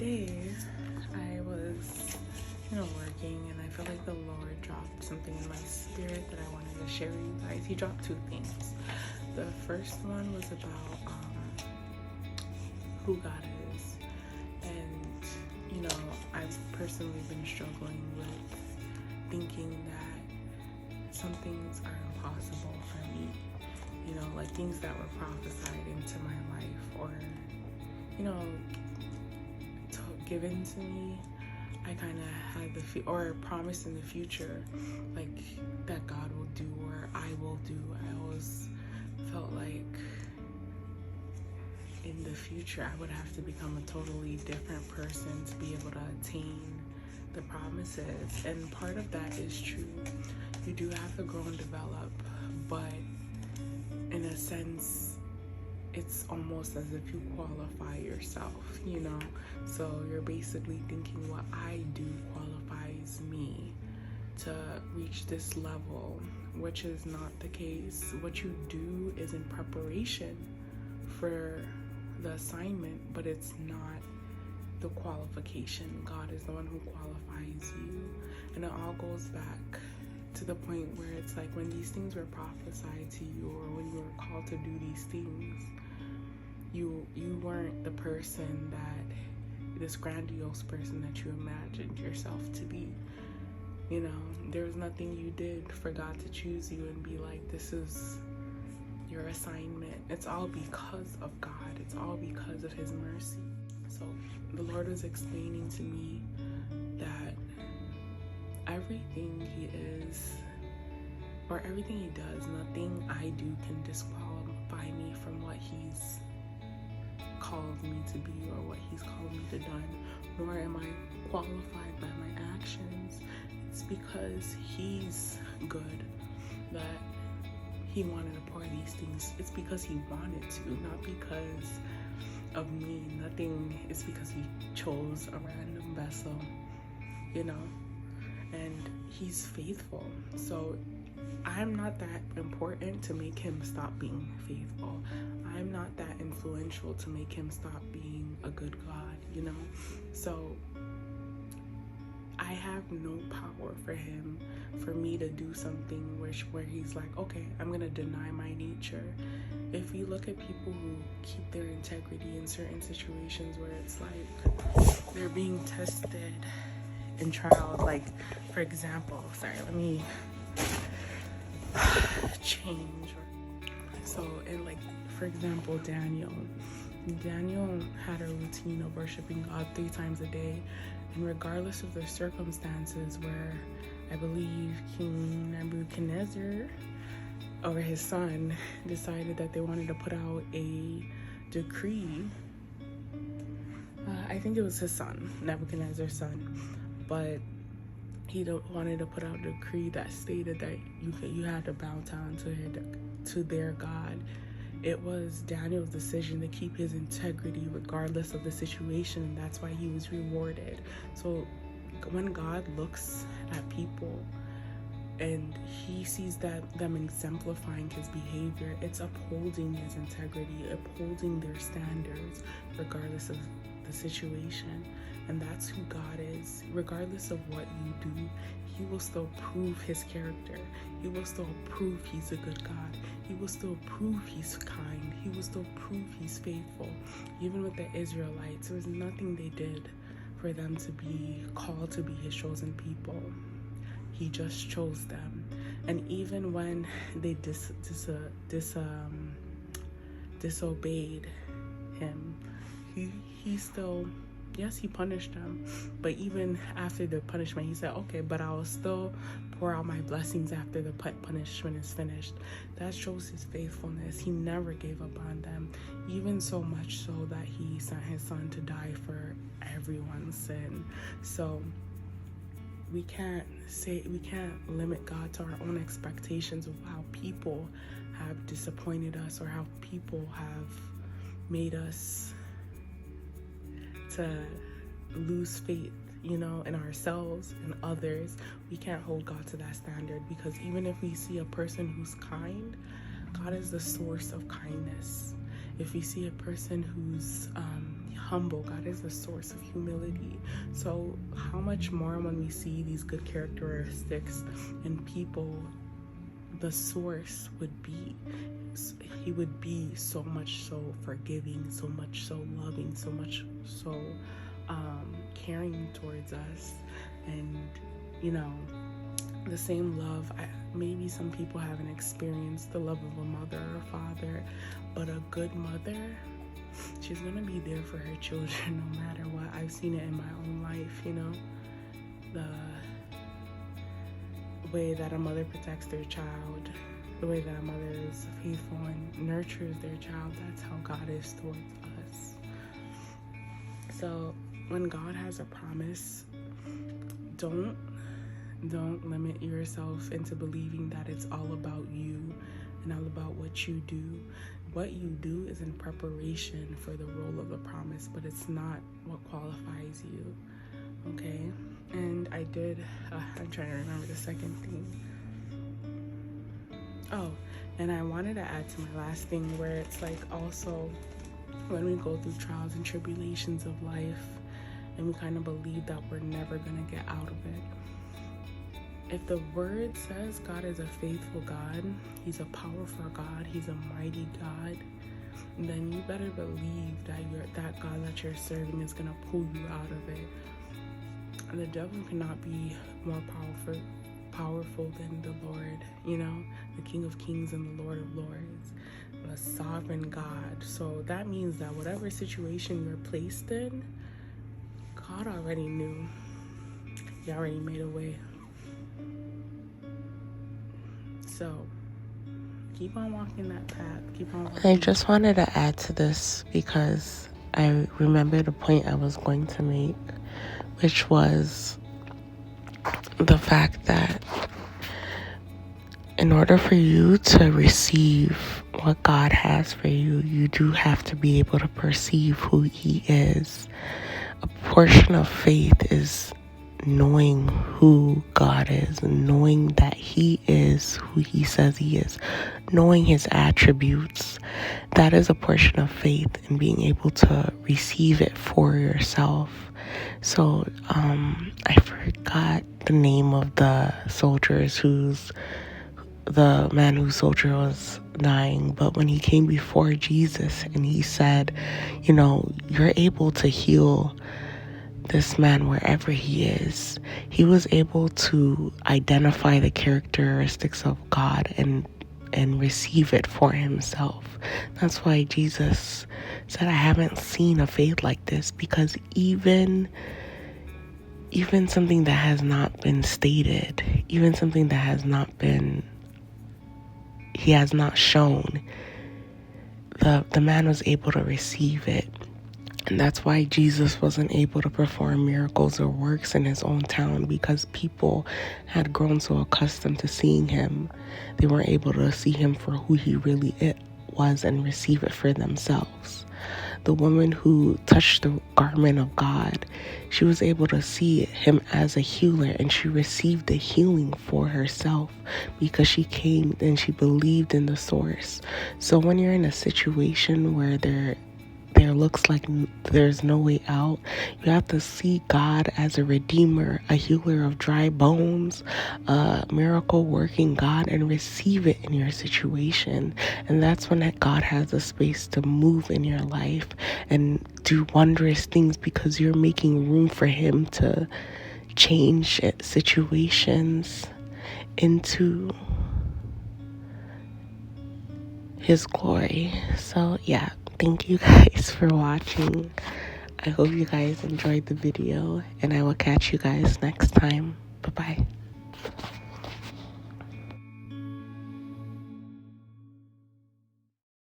today I was, working, and I feel like the Lord dropped something in my spirit that I wanted to share with you guys. He dropped two things. The first one was about who God is, and I've personally been struggling with thinking that some things are impossible for me. Like things that were prophesied into my life, or given to me, I kind of had or promised in the future, like that God will do or I will do. I always felt like in the future I would have to become a totally different person to be able to attain the promises. And part of that is true. You do have to grow and develop, but in a sense, it's almost as if you qualify yourself, So you're basically thinking what I do qualifies me to reach this level, which is not the case. What you do is in preparation for the assignment, but it's not the qualification. God is the one who qualifies you. And it all goes back to the point where it's like when these things were prophesied to you, or when you were called to do these things, you weren't the person this grandiose person that you imagined yourself to be. There was nothing you did for God to choose you and be like, this is your assignment. It's all because of God. It's all because of His mercy. So the Lord was explaining to me that everything He is, or everything He does, nothing I do can disqualify me from what He's called me to be or what He's called me to do, nor am I qualified by my actions. It's because He's good that He wanted to pour these things. It's because He wanted to, not because of me. Nothing is because He chose a random vessel, and He's faithful. So I'm not that important to make Him stop being faithful. I'm not that influential to make Him stop being a good God, So I have no power for me to do something where He's like, okay, I'm gonna deny my nature. If you look at people who keep their integrity in certain situations where it's like they're being tested in trials, like for example, change. So, and like for example, Daniel had a routine of worshiping God 3 times a day, and regardless of the circumstances, where I believe King Nebuchadnezzar or his son decided that they wanted to put out a decree. I think it was his son, Nebuchadnezzar's son, but he wanted to put out a decree that stated that you had to bow down to their God. It was Daniel's decision to keep his integrity regardless of the situation, and that's why he was rewarded. So when God looks at people and He sees them exemplifying His behavior, it's upholding His integrity, upholding their standards regardless of the situation. And that's who God is. Regardless of what you do, He will still prove His character. He will still prove He's a good God. He will still prove He's kind. He will still prove He's faithful. Even with the Israelites, there was nothing they did for them to be called to be His chosen people. He just chose them. And even when they disobeyed Him, he still, yes, He punished them, but even after the punishment, He said, okay, but I will still pour out my blessings after the punishment is finished. That shows His faithfulness. He never gave up on them, even so much so that He sent His Son to die for everyone's sin. So we can't limit God to our own expectations of how people have disappointed us, or how people have made us to lose faith, in ourselves and others. We can't hold God to that standard, because even if we see a person who's kind, God is the source of kindness. If you see a person who's humble, God is a source of humility. So how much more when we see these good characteristics in people, the source would be, he would be so much so forgiving, so much so loving, so much so caring towards us. And you know, the same love, maybe some people haven't experienced the love of a mother or a father, but a good mother, she's gonna be there for her children no matter what. I've seen it in my own life, you know, the way that a mother protects their child, the way that a mother is faithful and nurtures their child, that's how God is towards us. So when God has a promise, don't limit yourself into believing that it's all about you and all about what you do. What you do is in preparation for the role of the promise, but it's not what qualifies you. Okay? And I'm trying to remember the second thing. Oh, and I wanted to add to my last thing, where it's like, also when we go through trials and tribulations of life and we kind of believe that we're never gonna get out of it, if the word says God is a faithful God, he's a powerful God, he's a mighty God, then you better believe that that God that you're serving is going to pull you out of it. And the devil cannot be more powerful than the Lord, you know, the King of Kings and the Lord of Lords, the sovereign God. So that means that whatever situation you're placed in, God already knew. He already made a way. So keep on walking that path. Keep on walking. I just wanted to add to this because I remember the point I was going to make, which was the fact that in order for you to receive what God has for you, you do have to be able to perceive who he is. A portion of faith is knowing who God is, knowing that he is who he says he is, knowing his attributes. That is a portion of faith, and being able to receive it for yourself. So I forgot the name of the soldiers the man whose soldier was dying, but when he came before Jesus and he said, you know, you're able to heal this man wherever he is, he was able to identify the characteristics of God and receive it for himself. That's why Jesus said, I haven't seen a faith like this, because even something that has not been stated, even something that has not been, he has not shown, the man was able to receive it. And that's why Jesus wasn't able to perform miracles or works in his own town, because people had grown so accustomed to seeing him, they weren't able to see him for who he really was and receive it for themselves. The woman who touched the garment of God, she was able to see him as a healer, and she received the healing for herself because she came and she believed in the source. So when you're in a situation where there looks like there's no way out, you have to see God as a redeemer, a healer of dry bones, a miracle working God, and receive it in your situation. And that's when God has a space to move in your life and do wondrous things, because you're making room for him to change situations into his glory. So yeah, thank you guys for watching. I hope you guys enjoyed the video, and I will catch you guys next time. Bye-bye.